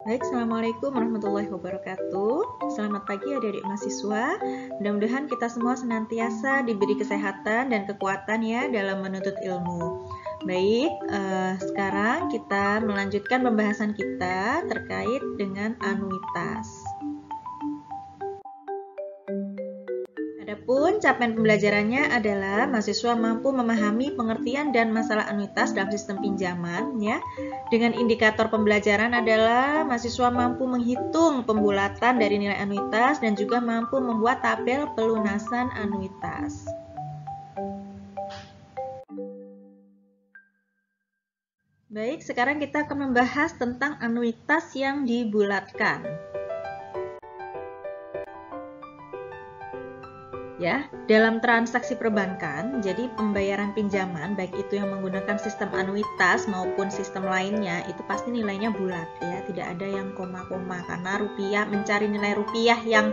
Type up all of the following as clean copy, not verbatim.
Baik, Assalamualaikum warahmatullahi wabarakatuh. Selamat pagi adik-adik mahasiswa. Mudah-mudahan kita semua senantiasa diberi kesehatan dan kekuatan ya dalam menuntut ilmu. Baik, sekarang kita melanjutkan pembahasan kita terkait dengan anuitas. Adapun capaian pembelajarannya adalah mahasiswa mampu memahami pengertian dan masalah anuitas dalam sistem pinjaman ya. Dengan indikator pembelajaran adalah mahasiswa mampu menghitung pembulatan dari nilai anuitas dan juga mampu membuat tabel pelunasan anuitas. Baik, sekarang kita akan membahas tentang anuitas yang dibulatkan. Ya, dalam transaksi perbankan, jadi pembayaran pinjaman baik itu yang menggunakan sistem anuitas maupun sistem lainnya itu pasti nilainya bulat ya, tidak ada yang koma-koma karena rupiah mencari nilai rupiah yang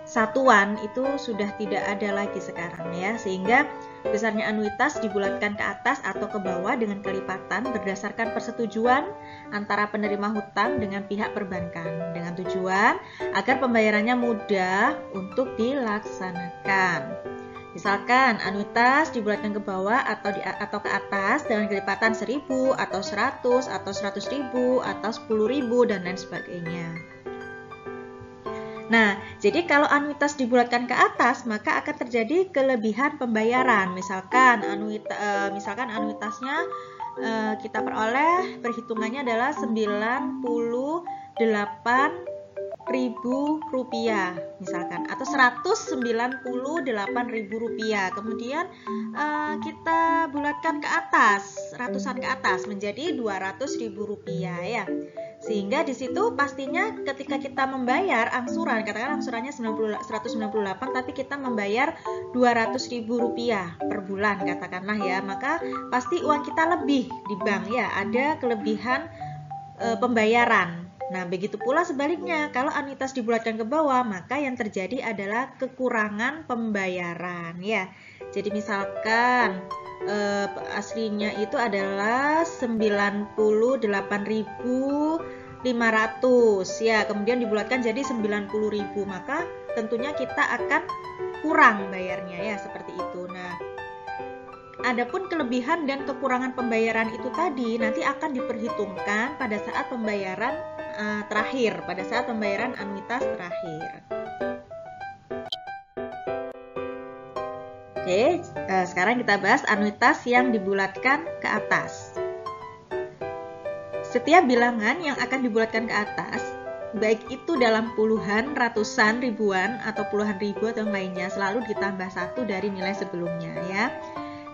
satuan itu sudah tidak ada lagi sekarang ya, sehingga besarnya anuitas dibulatkan ke atas atau ke bawah dengan kelipatan berdasarkan persetujuan antara penerima hutang dengan pihak perbankan dengan tujuan agar pembayarannya mudah untuk dilaksanakan. Misalkan anuitas dibulatkan ke bawah atau ke atas dengan kelipatan 1000 atau 100 atau 100.000 atau 10.000 dan lain sebagainya. Nah, jadi kalau anuitas dibulatkan ke atas, maka akan terjadi kelebihan pembayaran. Misalkan anuitasnya kita peroleh perhitungannya adalah Rp98.000 misalkan, atau Rp198.000. Kemudian kita bulatkan ke atas, ratusan ke atas menjadi Rp200.000 ya. Sehingga di situ pastinya ketika kita membayar angsuran, katakan angsurannya 198 tapi kita membayar Rp200.000 per bulan katakanlah ya, maka pasti uang kita lebih di bank ya, ada kelebihan pembayaran. Nah, begitu pula sebaliknya, kalau anuitas dibulatkan ke bawah, maka yang terjadi adalah kekurangan pembayaran ya. Jadi misalkan aslinya itu adalah 98.500 ya, kemudian dibulatkan jadi 90.000, maka tentunya kita akan kurang bayarnya ya, seperti itu. Nah, adapun kelebihan dan kekurangan pembayaran itu tadi nanti akan diperhitungkan pada saat pembayaran terakhir, pada saat pembayaran anuitas terakhir. Oke, sekarang kita bahas anuitas yang dibulatkan ke atas. Setiap bilangan yang akan dibulatkan ke atas, baik itu dalam puluhan, ratusan, ribuan, atau puluhan ribu atau yang lainnya, selalu ditambah 1 dari nilai sebelumnya ya.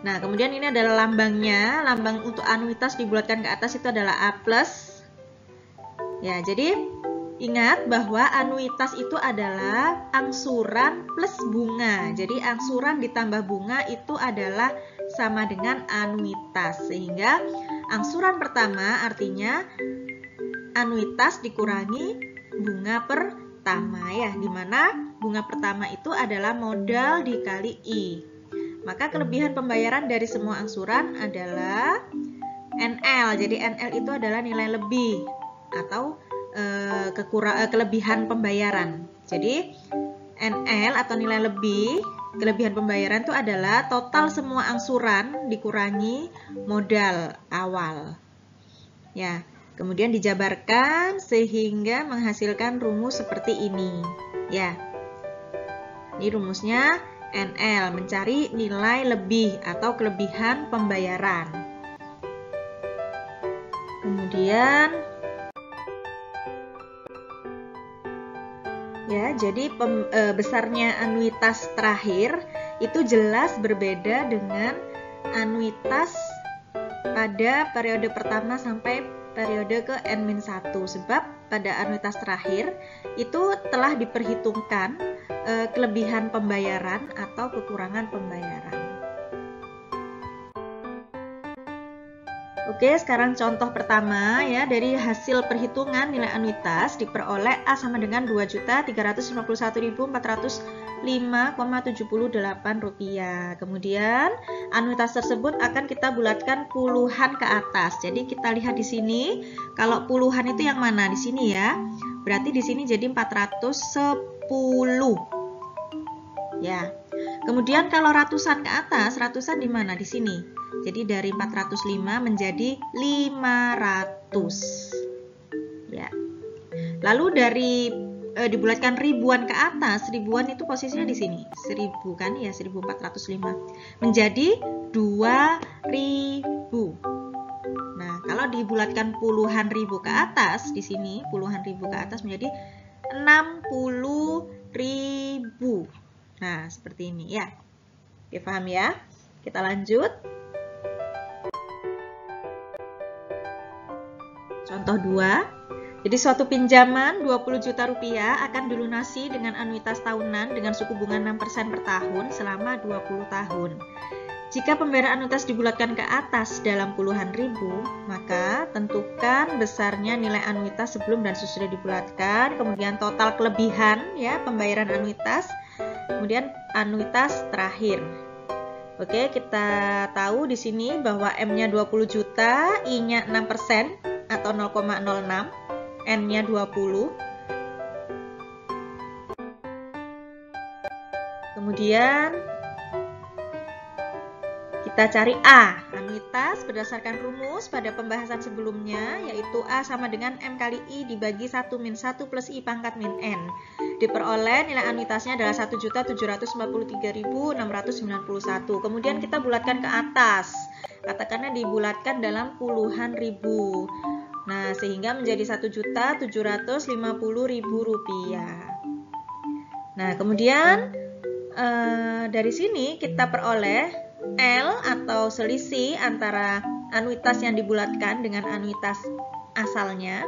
Nah, kemudian ini adalah lambangnya. Lambang untuk anuitas dibulatkan ke atas itu adalah A+. Ya, jadi ingat bahwa anuitas itu adalah angsuran plus bunga. Jadi angsuran ditambah bunga itu adalah sama dengan anuitas. Sehingga angsuran pertama artinya anuitas dikurangi bunga pertama ya, dimana bunga pertama itu adalah modal dikali I. Maka kelebihan pembayaran dari semua angsuran adalah NL. Jadi NL itu adalah nilai lebih atau kelebihan pembayaran. Jadi NL atau nilai lebih, kelebihan pembayaran itu adalah total semua angsuran dikurangi modal awal. Ya, kemudian dijabarkan sehingga menghasilkan rumus seperti ini. Ya. Ini rumusnya NL, mencari nilai lebih atau kelebihan pembayaran. Kemudian ya, jadi besarnya anuitas terakhir itu jelas berbeda dengan anuitas pada periode pertama sampai periode ke N-1, sebab pada anuitas terakhir itu telah diperhitungkan kelebihan pembayaran atau kekurangan pembayaran. Oke, sekarang contoh pertama ya, dari hasil perhitungan nilai anuitas diperoleh A sama dengan Rp2.351.405,78. Kemudian anuitas tersebut akan kita bulatkan puluhan ke atas. Jadi kita lihat di sini, kalau puluhan itu yang mana? Di sini ya. Berarti di sini jadi 410. Ya. Kemudian kalau ratusan ke atas, ratusan di mana? Di sini. Jadi dari 405 menjadi 500. Ya. Lalu dari dibulatkan ribuan ke atas, ribuan itu posisinya di sini. 1000 kan ya, 1405. Menjadi 2000. Nah, kalau dibulatkan puluhan ribu ke atas di sini, puluhan ribu ke atas menjadi 60.000. Nah, seperti ini ya. Oke, paham ya? Kita lanjut. Contoh 2. Jadi suatu pinjaman 20 juta rupiah akan dilunasi dengan anuitas tahunan dengan suku bunga 6% per tahun selama 20 tahun. Jika pembayaran anuitas dibulatkan ke atas dalam puluhan ribu, maka tentukan besarnya nilai anuitas sebelum dan sesudah dibulatkan, kemudian total kelebihan ya pembayaran anuitas, kemudian anuitas terakhir. Oke, kita tahu di sini bahwa M-nya 20 juta, I-nya 6% atau 0,06, N-nya 20. Kemudian kita cari A, anuitas berdasarkan rumus pada pembahasan sebelumnya, yaitu A sama dengan M kali I dibagi 1 min 1 plus I pangkat min N. Diperoleh nilai anuitasnya adalah 1.743.691. Kemudian kita bulatkan ke atas. Katakanlah dibulatkan dalam puluhan ribu. Nah, sehingga menjadi Rp1.750.000. Nah, kemudian dari sini kita peroleh L atau selisih antara anuitas yang dibulatkan dengan anuitas asalnya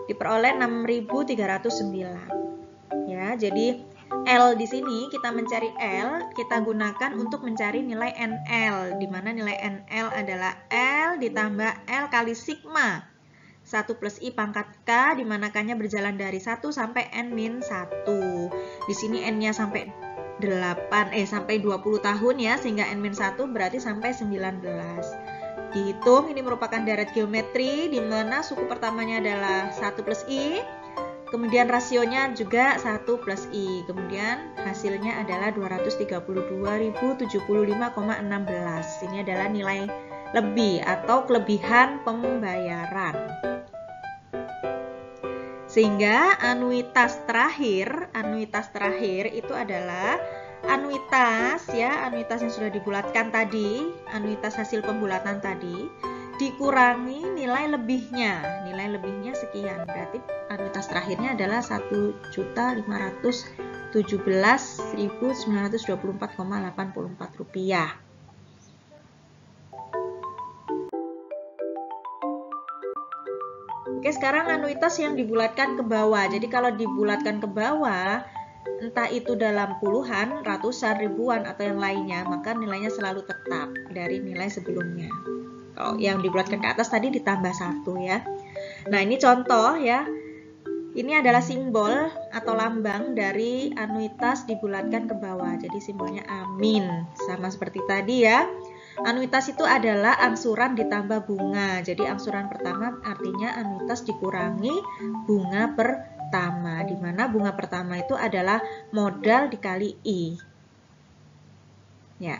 diperoleh 6.309. Ya, jadi L di sini kita mencari L, kita gunakan untuk mencari nilai NL, di mana nilai NL adalah L ditambah L kali sigma 1 plus I pangkat K, di mana K-nya berjalan dari 1 sampai N-1. Di sini N-nya sampai 20 tahun ya, sehingga N-1 berarti sampai 19. Dihitung, ini merupakan darat geometri, di mana suku pertamanya adalah 1 plus I, kemudian rasionya juga 1 plus I, kemudian hasilnya adalah 230.075,16. Ini adalah nilai lebih atau kelebihan pembayaran. Sehingga anuitas terakhir itu adalah anuitas ya, anuitas yang sudah dibulatkan tadi, anuitas hasil pembulatan tadi dikurangi nilai lebihnya. Nilai lebihnya sekian. Berarti anuitas terakhirnya adalah Rp1.517.924,84. Oke, sekarang anuitas yang dibulatkan ke bawah. Jadi kalau dibulatkan ke bawah, entah itu dalam puluhan, ratusan, ribuan, atau yang lainnya, maka nilainya selalu tetap dari nilai sebelumnya. Kalau yang dibulatkan ke atas tadi ditambah 1 ya. Nah, ini contoh ya. Ini adalah simbol atau lambang dari anuitas dibulatkan ke bawah. Jadi simbolnya amin. Sama seperti tadi ya. Anuitas itu adalah angsuran ditambah bunga. Jadi angsuran pertama artinya anuitas dikurangi bunga pertama, di mana bunga pertama itu adalah modal dikali I. Ya.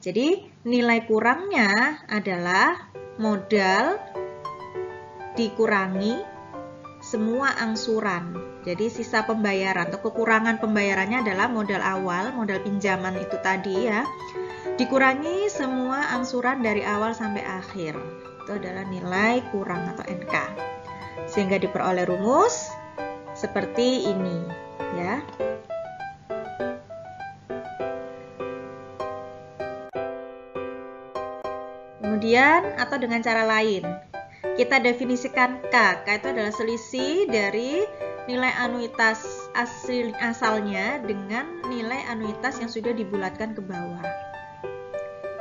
Jadi nilai kurangnya adalah modal dikurangi semua angsuran. Jadi sisa pembayaran atau kekurangan pembayarannya adalah modal awal, modal pinjaman itu tadi ya. Dikurangi semua angsuran dari awal sampai akhir. Itu adalah nilai kurang atau NK. Sehingga diperoleh rumus seperti ini ya. Kemudian atau dengan cara lain, kita definisikan K. K itu adalah selisih dari nilai anuitas asalnya dengan nilai anuitas yang sudah dibulatkan ke bawah.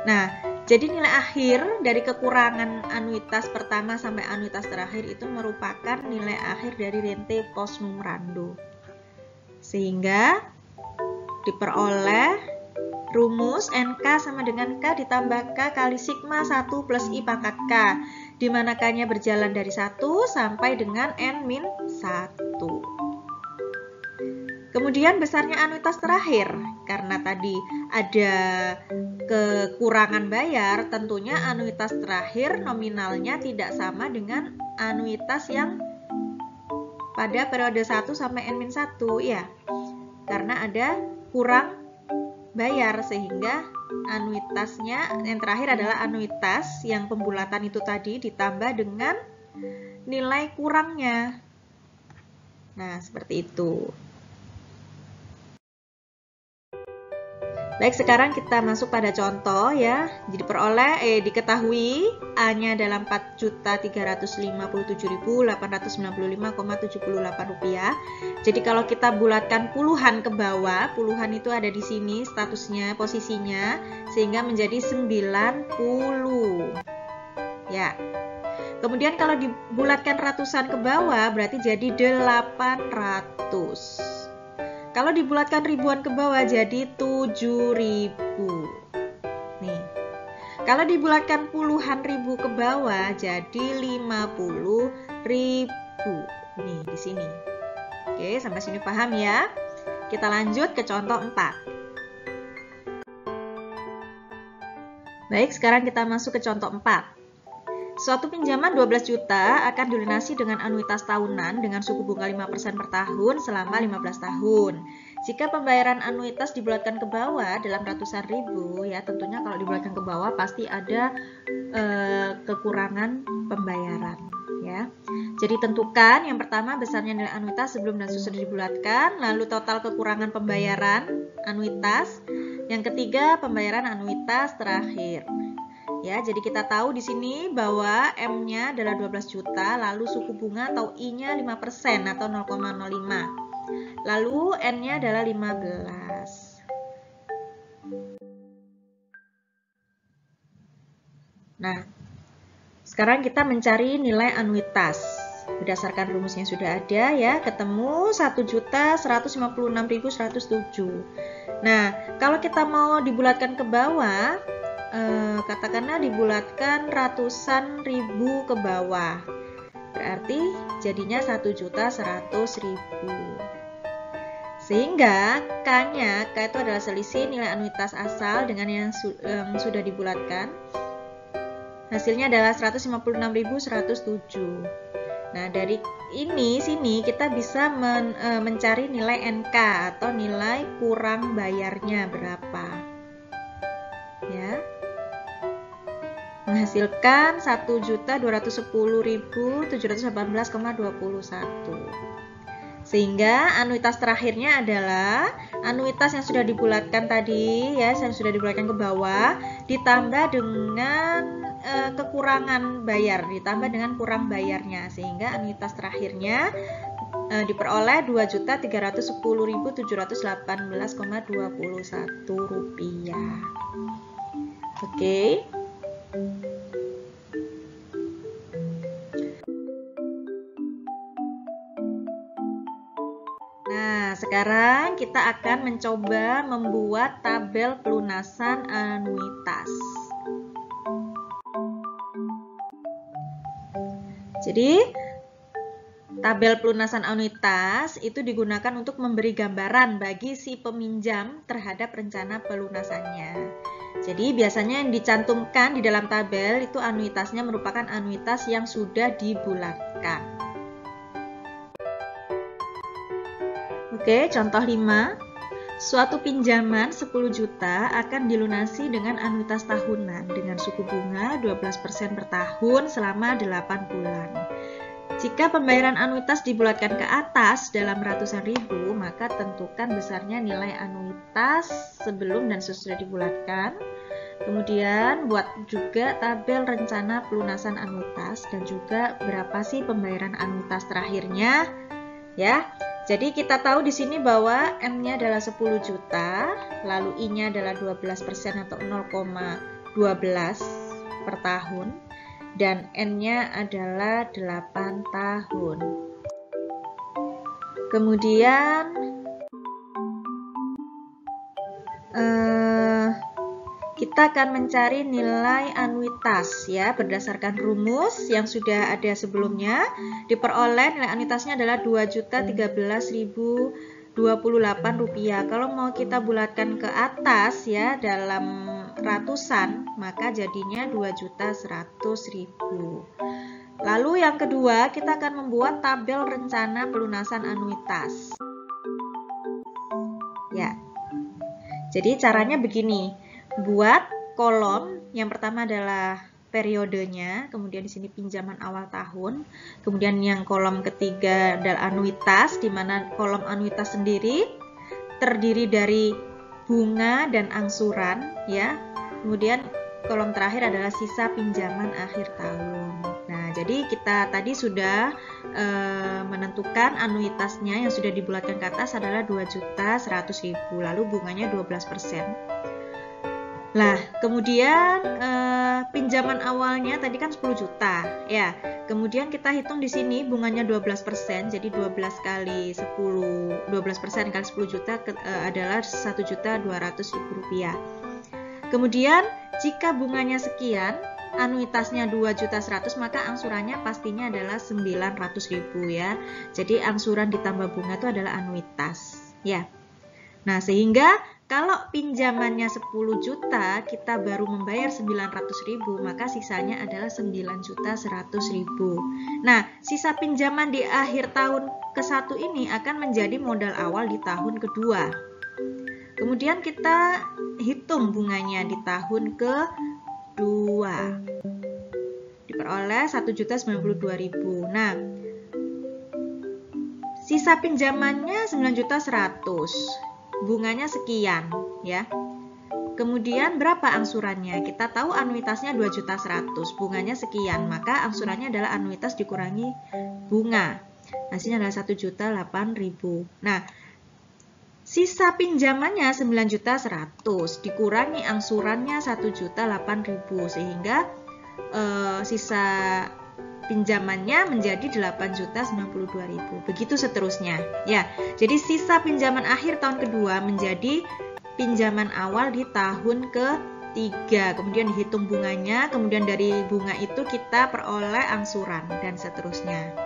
Nah, Jadi nilai akhir dari kekurangan anuitas pertama sampai anuitas terakhir itu merupakan nilai akhir dari rente post memorandum. Sehingga diperoleh rumus NK sama dengan K ditambah K kali sigma 1 plus I pangkat K, di mana K-nya berjalan dari 1 sampai dengan N-1. Kemudian besarnya anuitas terakhir, karena tadi ada kekurangan bayar, tentunya anuitas terakhir nominalnya tidak sama dengan anuitas yang pada periode 1 sampai N-1 ya. Karena ada kurang bayar, sehingga anuitasnya yang terakhir adalah anuitas yang pembulatan itu tadi ditambah dengan nilai kurangnya. Nah, seperti itu. Baik, sekarang kita masuk pada contoh ya. Jadi diketahui A-nya adalah Rp4.357.895,78. Jadi kalau kita bulatkan puluhan ke bawah, puluhan itu ada di sini statusnya, posisinya, sehingga menjadi 90. Ya. Kemudian kalau dibulatkan ratusan ke bawah berarti jadi 800. Kalau dibulatkan ribuan ke bawah jadi 7.000. Nih. Kalau dibulatkan puluhan ribu ke bawah jadi 50.000. Nih di sini. Oke, sampai sini paham ya? Kita lanjut ke contoh 4. Baik, sekarang kita masuk ke contoh 4. Suatu pinjaman 12 juta akan dilunasi dengan anuitas tahunan dengan suku bunga 5% per tahun selama 15 tahun. Jika pembayaran anuitas dibulatkan ke bawah dalam ratusan ribu, ya tentunya kalau dibulatkan ke bawah pasti ada kekurangan pembayaran. Ya. Jadi tentukan yang pertama besarnya nilai anuitas sebelum dan sesudah dibulatkan, lalu total kekurangan pembayaran anuitas, yang ketiga pembayaran anuitas terakhir. Ya, jadi kita tahu di sini bahwa M-nya adalah 12 juta, lalu suku bunga atau I-nya 5% atau 0,05. Lalu N-nya adalah 15. Nah, sekarang kita mencari nilai anuitas. Berdasarkan rumusnya sudah ada ya, ketemu 1.156.107. Nah, kalau kita mau dibulatkan ke bawah, katakanlah dibulatkan ratusan ribu ke bawah, berarti jadinya 1.100.000. Sehingga K-nya, K itu adalah selisih nilai anuitas asal dengan yang sudah dibulatkan. Hasilnya adalah 156.107. Nah, dari sini kita bisa mencari nilai NK atau nilai kurang bayarnya berapa. Ya. Menghasilkan 1.210.718,21. Sehingga anuitas terakhirnya adalah anuitas yang sudah dibulatkan tadi ya, yang sudah dibulatkan ke bawah ditambah dengan kekurangan bayar, ditambah dengan kurang bayarnya, sehingga anuitas terakhirnya diperoleh Rp2.310.718,21. Oke. Nah, sekarang kita akan mencoba membuat tabel pelunasan anuitas. Jadi, tabel pelunasan anuitas itu digunakan untuk memberi gambaran bagi si peminjam terhadap rencana pelunasannya. Jadi, biasanya yang dicantumkan di dalam tabel itu anuitasnya merupakan anuitas yang sudah dibulatkan. Oke, contoh 5. Suatu pinjaman 10 juta akan dilunasi dengan anuitas tahunan dengan suku bunga 12% per tahun selama 8 bulan. Jika pembayaran anuitas dibulatkan ke atas dalam ratusan ribu, maka tentukan besarnya nilai anuitas sebelum dan sesudah dibulatkan. Kemudian buat juga tabel rencana pelunasan anuitas dan juga berapa sih pembayaran anuitas terakhirnya, ya. Jadi kita tahu di sini bahwa M-nya adalah 10 juta, lalu I-nya adalah 12% atau 0,05, 12 per tahun dan N-nya adalah 8 tahun. Kemudian kita akan mencari nilai anuitas ya berdasarkan rumus yang sudah ada sebelumnya. Diperoleh nilai anuitasnya adalah Rp2.013.028. Kalau mau kita bulatkan ke atas ya dalam ratusan, maka jadinya 2.100.000. Lalu yang kedua, kita akan membuat tabel rencana pelunasan anuitas. Ya. Jadi caranya begini. Buat kolom, yang pertama adalah periodenya, kemudian di sini pinjaman awal tahun, kemudian yang kolom ketiga adalah anuitas, di mana kolom anuitas sendiri terdiri dari bunga dan angsuran, ya. Kemudian kolom terakhir adalah sisa pinjaman akhir tahun. Nah, jadi kita tadi sudah menentukan anuitasnya yang sudah dibulatkan ke atas adalah 2.100.000, lalu bunganya 12%. Nah, kemudian pinjaman awalnya tadi kan 10 juta, ya. Kemudian kita hitung di sini bunganya 12%, jadi 12 kali 10, 12% kali 10 juta adalah Rp1.200.000 rupiah. Kemudian jika bunganya sekian, anuitasnya 2.100.000, maka angsurannya pastinya adalah 900.000 ya. Jadi angsuran ditambah bunga itu adalah anuitas, ya. Nah, sehingga kalau pinjamannya 10 juta, kita baru membayar 900.000, maka sisanya adalah 9.100.000. Nah, sisa pinjaman di akhir tahun ke-1 ini akan menjadi modal awal di tahun kedua. Kemudian kita hitung bunganya di tahun ke-2. Diperoleh 1.092.000. Nah, sisa pinjamannya 9.100.000. Bunganya sekian ya. Kemudian berapa angsurannya? Kita tahu anuitasnya 2.100.000, bunganya sekian, maka angsurannya adalah anuitas dikurangi bunga. Hasilnya adalah 1.008.000. Nah, sisa pinjamannya 9.100.000 dikurangi angsurannya 1.008.000 sehingga sisa pinjamannya menjadi 8.092.000. Begitu seterusnya. Ya, jadi sisa pinjaman akhir tahun kedua menjadi pinjaman awal di tahun ketiga. Kemudian dihitung bunganya, kemudian dari bunga itu kita peroleh angsuran dan seterusnya.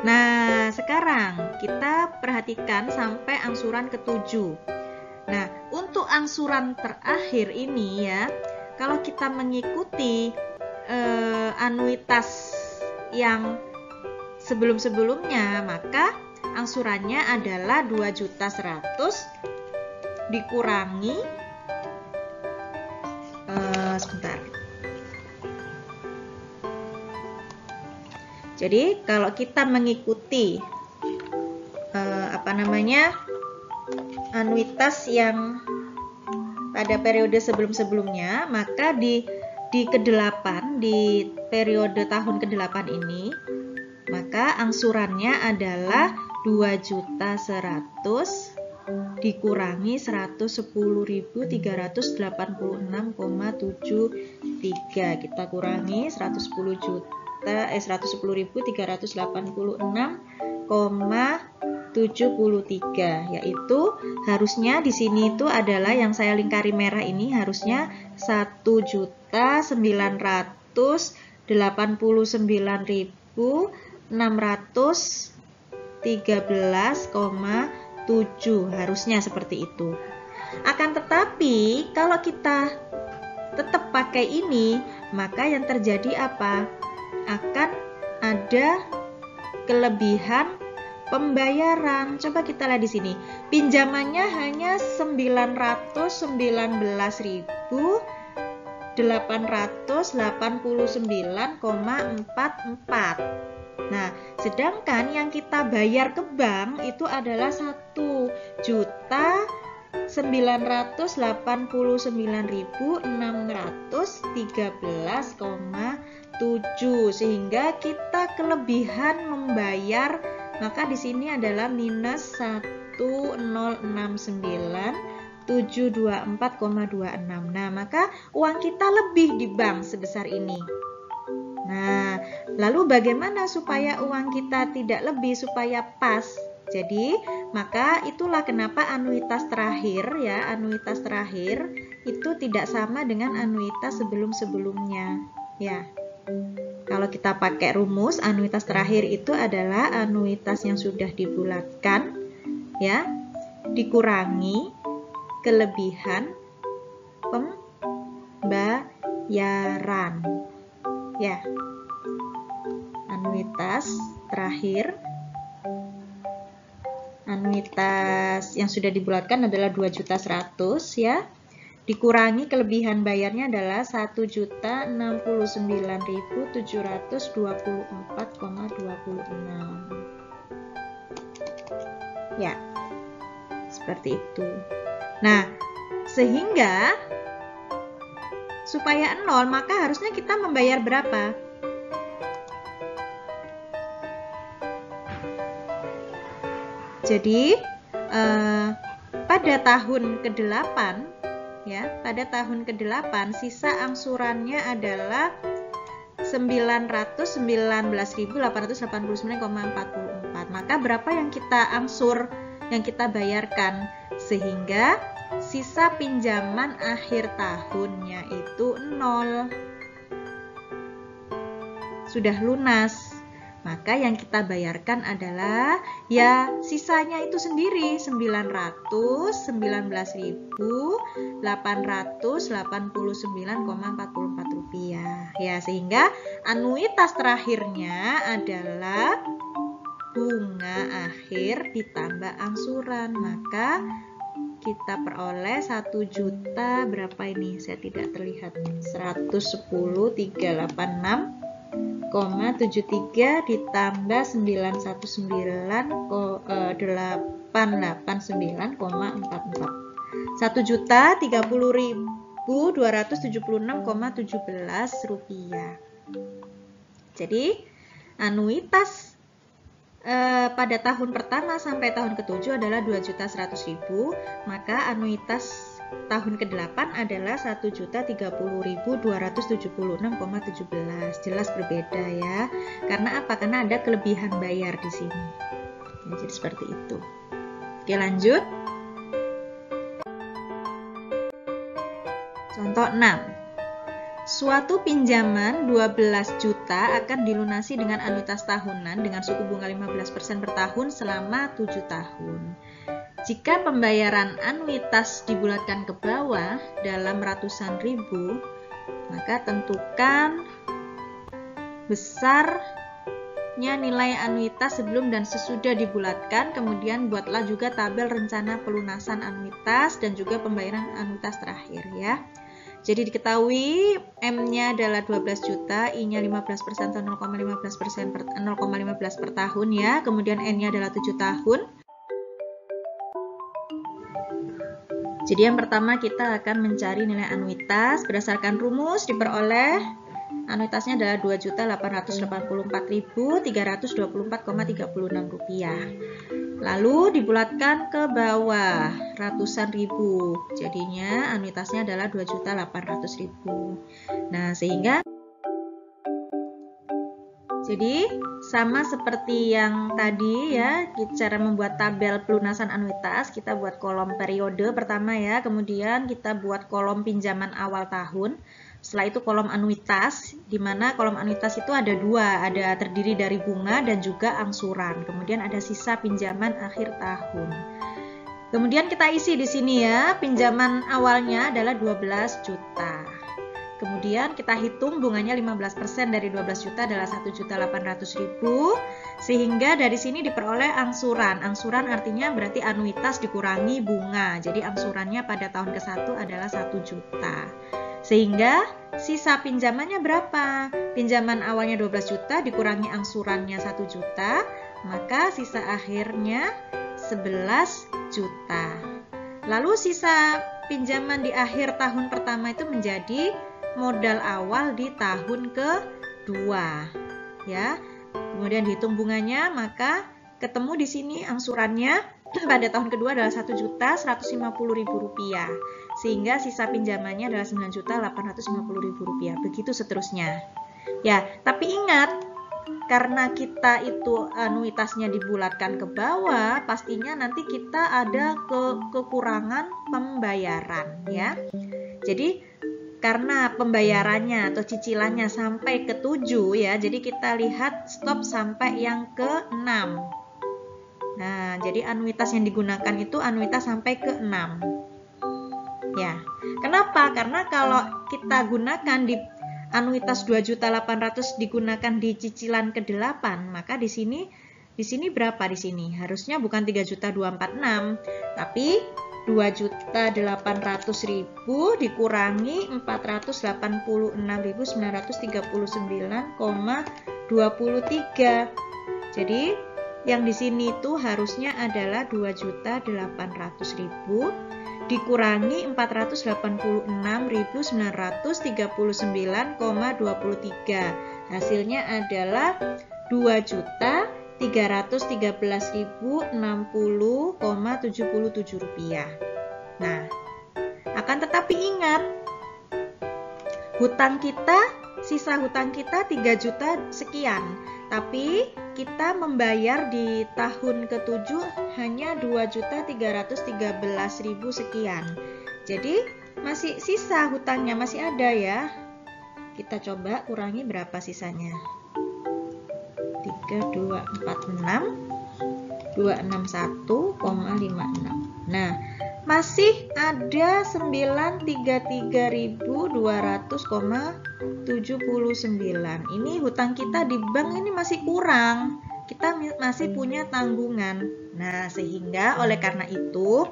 Nah, sekarang kita perhatikan sampai angsuran ke-7. Nah, untuk angsuran terakhir ini ya, kalau kita mengikuti anuitas yang sebelum-sebelumnya, maka angsurannya adalah 2.100.000 dikurangi sebentar. Jadi kalau kita mengikuti anuitas yang pada periode sebelum-sebelumnya, maka di ke-8, di periode tahun ke-8 ini, maka angsurannya adalah 2.100.000 dikurangi 110.386,73. Kita kurangi 110.386,73, yaitu harusnya di sini itu adalah yang saya lingkari merah ini harusnya 1.989.613,7, harusnya seperti itu. Akan tetapi kalau kita tetap pakai ini, maka yang terjadi apa? Akan ada kelebihan pembayaran. Coba kita lihat di sini. Pinjamannya hanya 989.889,44. Nah, sedangkan yang kita bayar ke bank itu adalah 1.999.613,7, sehingga kita kelebihan membayar, maka di sini adalah minus 1.069 724,26. Nah, maka uang kita lebih di bank sebesar ini. Nah, lalu bagaimana supaya uang kita tidak lebih, supaya pas? Jadi, maka itulah kenapa anuitas terakhir ya, anuitas terakhir itu tidak sama dengan anuitas sebelum-sebelumnya ya. Kalau kita pakai rumus, anuitas terakhir itu adalah anuitas yang sudah dibulatkan ya, dikurangi kelebihan pembayaran ya. Anuitas terakhir, anuitas yang sudah dibulatkan adalah 2.100.000 ya, dikurangi kelebihan bayarnya adalah 1.069.724,26 ya, seperti itu. Nah, sehingga supaya 0 maka harusnya kita membayar berapa? Jadi pada tahun ke-8 ya, pada tahun ke-8 sisa angsurannya adalah 919.889,44. Maka berapa yang kita angsur, yang kita bayarkan, sehingga sisa pinjaman akhir tahunnya itu 0. Sudah lunas. Maka yang kita bayarkan adalah ya sisanya itu sendiri, 919.889,44 rupiah ya, sehingga anuitas terakhirnya adalah bunga akhir ditambah angsuran. Maka kita peroleh 1 juta berapa ini? Saya tidak terlihat. 110.386,73 ditambah 919,889,44. 1.030.276,17 rupiah. Jadi anuitas pada tahun pertama sampai tahun ke-7 adalah 2.100.000, maka anuitas tahun ke-8 adalah 1.030.276,17. Jelas berbeda ya. Karena apa? Karena ada kelebihan bayar di sini. Jadi seperti itu. Oke, lanjut. Contoh 6. Suatu pinjaman 12 juta akan dilunasi dengan anuitas tahunan dengan suku bunga 15% per tahun selama 7 tahun. Jika pembayaran anuitas dibulatkan ke bawah dalam ratusan ribu, maka tentukan besarnya nilai anuitas sebelum dan sesudah dibulatkan. Kemudian buatlah juga tabel rencana pelunasan anuitas dan juga pembayaran anuitas terakhir ya. Jadi diketahui M-nya adalah 12 juta, I-nya 15% atau 0,15% per tahun ya. Kemudian N-nya adalah 7 tahun. Jadi yang pertama kita akan mencari nilai anuitas berdasarkan rumus, diperoleh anuitasnya adalah 2.884.324,36 rupiah. Lalu dibulatkan ke bawah ratusan ribu, jadinya anuitasnya adalah 2.800.000. Nah, sehingga jadi sama seperti yang tadi ya, cara membuat tabel pelunasan anuitas, kita buat kolom periode pertama ya, kemudian kita buat kolom pinjaman awal tahun. Setelah itu kolom anuitas, di mana kolom anuitas itu ada dua, ada terdiri dari bunga dan juga angsuran. Kemudian ada sisa pinjaman akhir tahun. Kemudian kita isi di sini ya, pinjaman awalnya adalah 12 juta. Kemudian kita hitung bunganya 15% dari 12 juta adalah 1.800.000, sehingga dari sini diperoleh angsuran. Angsuran artinya berarti anuitas dikurangi bunga. Jadi angsurannya pada tahun ke-1 adalah 1 juta. Sehingga sisa pinjamannya berapa? Pinjaman awalnya 12 juta dikurangi angsurannya 1 juta, maka sisa akhirnya 11 juta. Lalu sisa pinjaman di akhir tahun pertama itu menjadi modal awal di tahun kedua. Ya. Kemudian dihitung bunganya, maka ketemu di sini angsurannya pada tahun kedua adalah Rp1.150.000, sehingga sisa pinjamannya adalah Rp9.850.000. Begitu seterusnya. Ya, tapi ingat, karena kita itu anuitasnya dibulatkan ke bawah, pastinya nanti kita ada kekurangan pembayaran, ya. Jadi karena pembayarannya atau cicilannya sampai ke 7, ya, jadi kita lihat stop sampai yang ke 6. Nah, jadi anuitas yang digunakan itu anuitas sampai ke 6. Ya. Kenapa? Karena kalau kita gunakan di anuitas 2.800.000 digunakan di cicilan ke-8, maka di sini berapa di sini? Harusnya bukan 3.246, tapi 2.800.000 dikurangi 486.939,23. Jadi yang di sini itu harusnya adalah 2.800.000 dikurangi 486.939,23. Hasilnya adalah 2.313.060,77 rupiah. Nah, akan tetapi ingat, hutang kita, sisa hutang kita 3 juta sekian. Tapi kita membayar di tahun ke-7 hanya 2.313.000 sekian. Jadi masih sisa hutangnya, masih ada ya. Kita coba kurangi berapa sisanya. 3.246 261,56. Nah, masih ada 933.200,79. Ini hutang kita di bank ini masih kurang. Kita masih punya tanggungan. Nah, sehingga oleh karena itu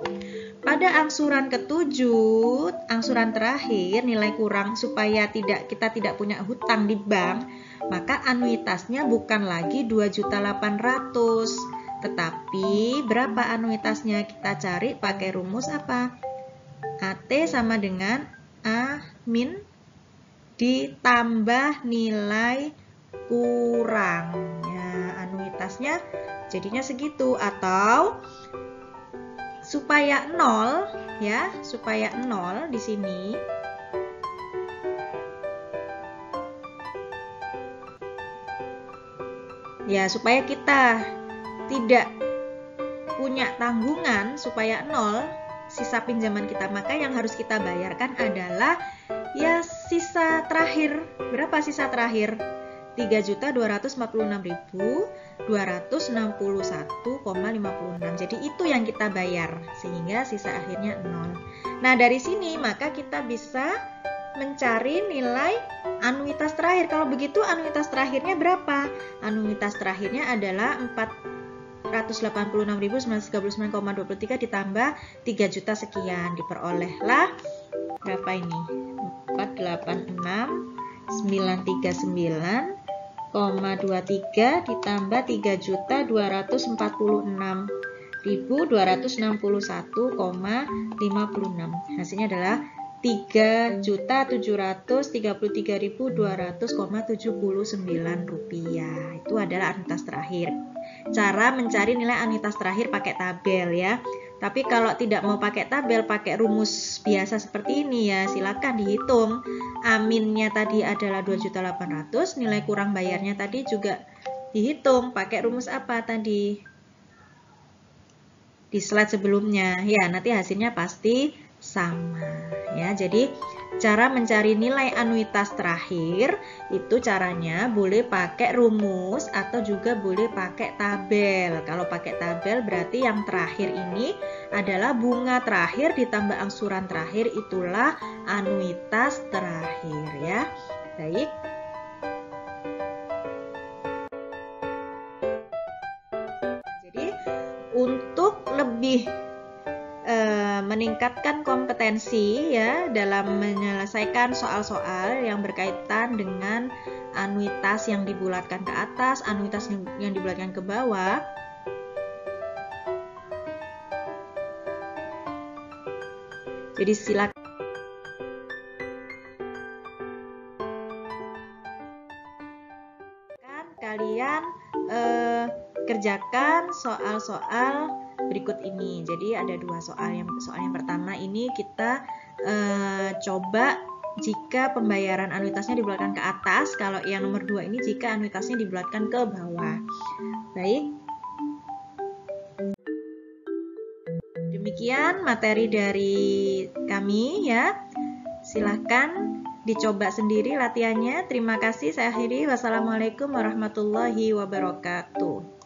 pada angsuran ke-7, angsuran terakhir nilai kurang supaya kita tidak punya hutang di bank, maka anuitasnya bukan lagi 2.800.000. Tetapi berapa anuitasnya kita cari pakai rumus apa? AT sama dengan A min ditambah nilai kurangnya. Anuitasnya jadinya segitu, atau supaya 0 ya, supaya 0 di sini. Ya, supaya kita tidak punya tanggungan, supaya 0 sisa pinjaman kita, maka yang harus kita bayarkan adalah ya sisa terakhir. Berapa sisa terakhir? 3.246.261,56. Jadi itu yang kita bayar, sehingga sisa akhirnya 0. Nah, dari sini maka kita bisa mencari nilai anuitas terakhir. Kalau begitu anuitas terakhirnya berapa? Anuitas terakhirnya adalah 486.939,23 ditambah 3 juta sekian. Diperolehlah berapa ini? 486.939,23 ditambah 3.246.261,56. Hasilnya adalah 3.733.200,79 rupiah. Itu adalah anuitas terakhir. Cara mencari nilai anuitas terakhir pakai tabel ya. Tapi kalau tidak mau pakai tabel, pakai rumus biasa seperti ini ya, silakan dihitung. Aminnya tadi adalah 2.800.000, nilai kurang bayarnya tadi juga dihitung. Pakai rumus apa tadi? Di slide sebelumnya. Ya, nanti hasilnya pasti sama ya. Jadi cara mencari nilai anuitas terakhir itu caranya boleh pakai rumus atau juga boleh pakai tabel. Kalau pakai tabel berarti yang terakhir ini adalah bunga terakhir ditambah angsuran terakhir, itulah anuitas terakhir ya. Baik. Jadi untuk lebih meningkatkan kompetensi ya dalam menyelesaikan soal-soal yang berkaitan dengan anuitas yang dibulatkan ke atas, anuitas yang dibulatkan ke bawah. Jadi silakan kalian kerjakan soal-soal berikut ini. Jadi ada dua soal. Soal yang pertama ini kita coba jika pembayaran anuitasnya dibulatkan ke atas, kalau yang nomor 2 ini jika anuitasnya dibulatkan ke bawah. Baik. Demikian materi dari kami ya. Silahkan dicoba sendiri latihannya. Terima kasih. Saya akhiri. Wassalamualaikum warahmatullahi wabarakatuh.